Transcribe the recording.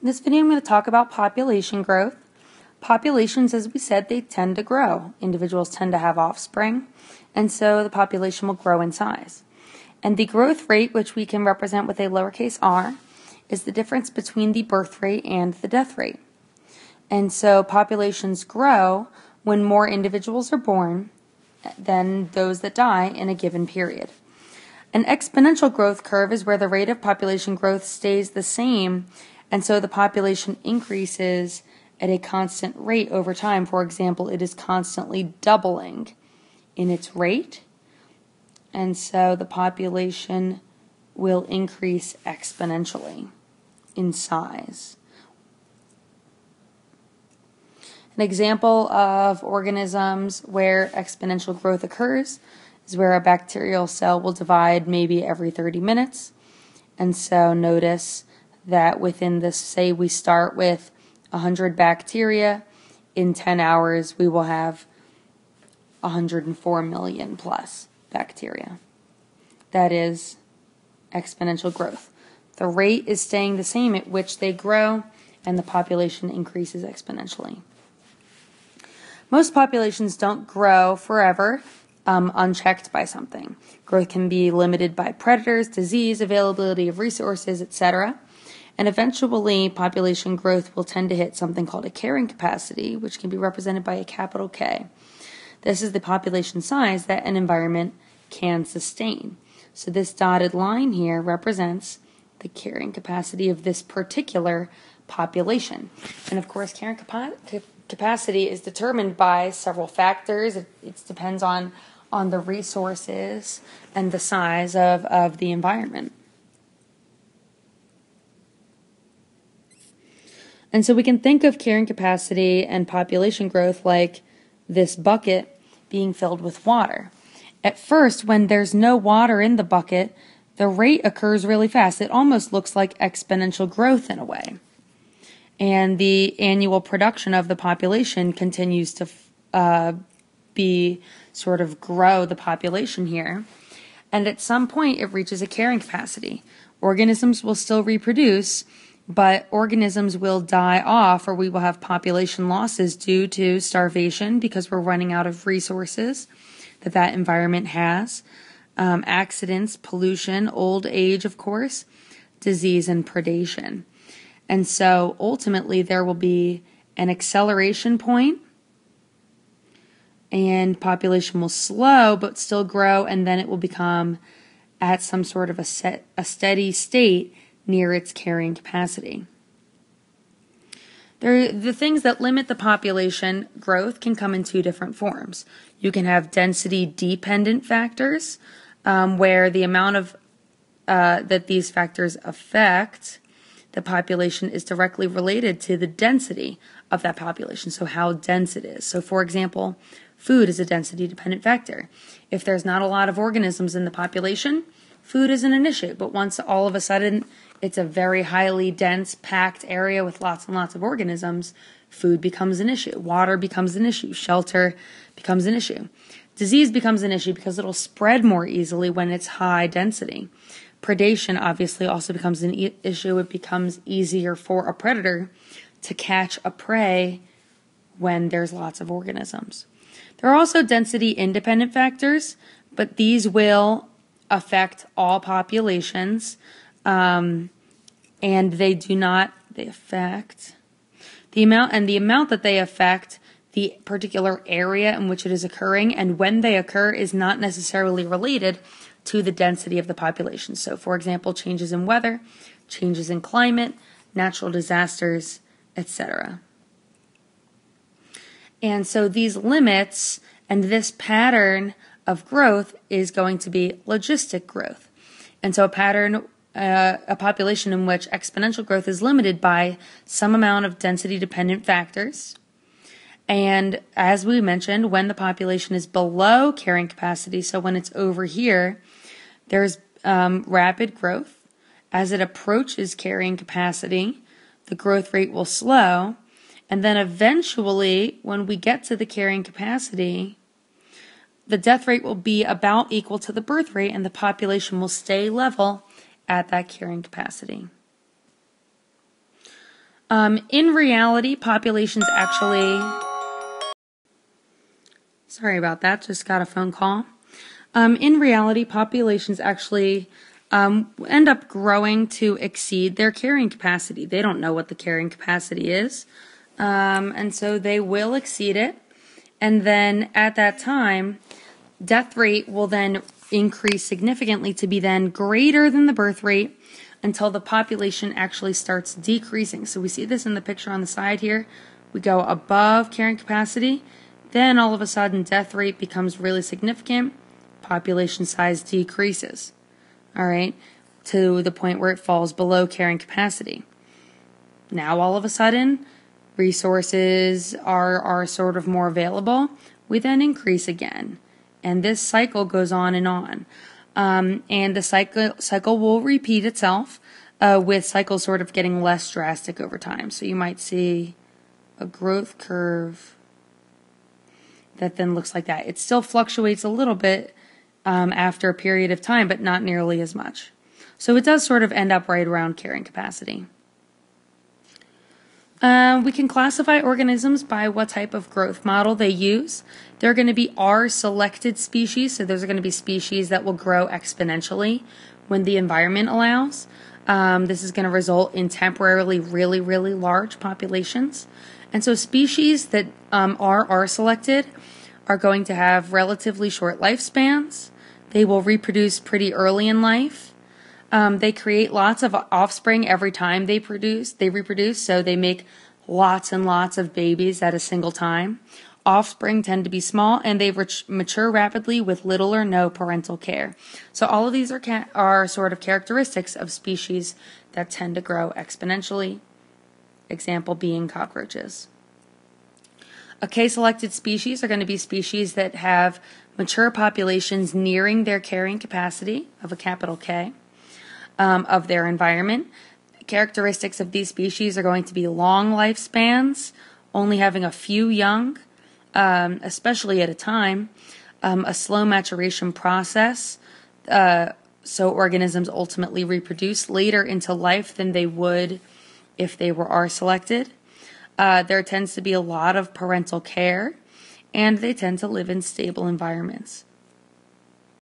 In this video, I'm going to talk about population growth. Populations, as we said, they tend to grow. Individuals tend to have offspring, and so the population will grow in size. And the growth rate, which we can represent with a lowercase r, is the difference between the birth rate and the death rate. And so populations grow when more individuals are born than those that die in a given period. An exponential growth curve is where the rate of population growth stays the same, and so the population increases at a constant rate over time. For example, it is constantly doubling in its rate, and so the population will increase exponentially in size. An example of organisms where exponential growth occurs is where a bacterial cell will divide maybe every 30 minutes. And so notice that within this, say we start with 100 bacteria, in 10 hours we will have 104 million plus bacteria. That is exponential growth. The rate is staying the same at which they grow, and the population increases exponentially. Most populations don't grow forever unchecked by something. Growth can be limited by predators, disease, availability of resources, etc. And eventually, population growth will tend to hit something called a carrying capacity, which can be represented by a capital K. This is the population size that an environment can sustain. So this dotted line here represents the carrying capacity of this particular population. And of course, carrying capacity is determined by several factors. It depends on the resources and the size of the environment. And so we can think of carrying capacity and population growth like this bucket being filled with water. At first, when there's no water in the bucket, the rate occurs really fast. It almost looks like exponential growth in a way. And the annual production of the population continues to grow the population here. And at some point, it reaches a carrying capacity. Organisms will still reproduce, but organisms will die off, or we will have population losses due to starvation because we're running out of resources that environment has, accidents, pollution, old age, of course, disease, and predation. And so ultimately there will be an acceleration point, and population will slow but still grow, and then it will become at some sort of a steady state near its carrying capacity. The things that limit the population growth can come in two different forms. You can have density-dependent factors, where the amount of that these factors affect the population is directly related to the density of that population, so how dense it is. So for example, food is a density-dependent factor. If there's not a lot of organisms in the population, food isn't an issue, but once all of a sudden it's a very highly dense, packed area with lots and lots of organisms, food becomes an issue, water becomes an issue, shelter becomes an issue. Disease becomes an issue because it'll spread more easily when it's high density. Predation obviously also becomes an issue. It becomes easier for a predator to catch a prey when there's lots of organisms. There are also density-independent factors, but these will affect all populations, and they affect the amount that they affect the particular area in which it is occurring, and when they occur is not necessarily related to the density of the population. So, for example, changes in weather, changes in climate, natural disasters, etc. And so these limits and this pattern of growth is going to be logistic growth. And so a population in which exponential growth is limited by some amount of density-dependent factors. And as we mentioned, when the population is below carrying capacity, so when it's over here, there's rapid growth. As it approaches carrying capacity, the growth rate will slow. And then eventually, when we get to the carrying capacity, the death rate will be about equal to the birth rate, and the population will stay level at that carrying capacity. In reality, populations actually... Sorry about that, just got a phone call. In reality, populations actually end up growing to exceed their carrying capacity. They don't know what the carrying capacity is, and so they will exceed it. And then at that time, death rate will then increase significantly to be then greater than the birth rate until the population actually starts decreasing. So we see this in the picture on the side here. We go above carrying capacity, then all of a sudden death rate becomes really significant, population size decreases, all right, to the point where it falls below carrying capacity. Now all of a sudden resources are sort of more available, we then increase again. And this cycle goes on and on. And the cycle will repeat itself with cycles sort of getting less drastic over time. So you might see a growth curve that then looks like that. It still fluctuates a little bit after a period of time, but not nearly as much. So it does sort of end up right around carrying capacity. We can classify organisms by what type of growth model they use. They're going to be R-selected species, so those are going to be species that will grow exponentially when the environment allows. This is going to result in temporarily really, really large populations. And so species that are R-selected are going to have relatively short lifespans. They will reproduce pretty early in life. They create lots of offspring every time they reproduce, so they make lots and lots of babies at a single time. Offspring tend to be small, and they mature rapidly with little or no parental care. So all of these are sort of characteristics of species that tend to grow exponentially. Example being cockroaches. A K-selected species are going to be species that have mature populations nearing their carrying capacity of a capital K. Of their environment. Characteristics of these species are going to be long lifespans, only having a few young, especially at a time, a slow maturation process, so organisms ultimately reproduce later into life than they would if they were R-selected. There tends to be a lot of parental care, and they tend to live in stable environments.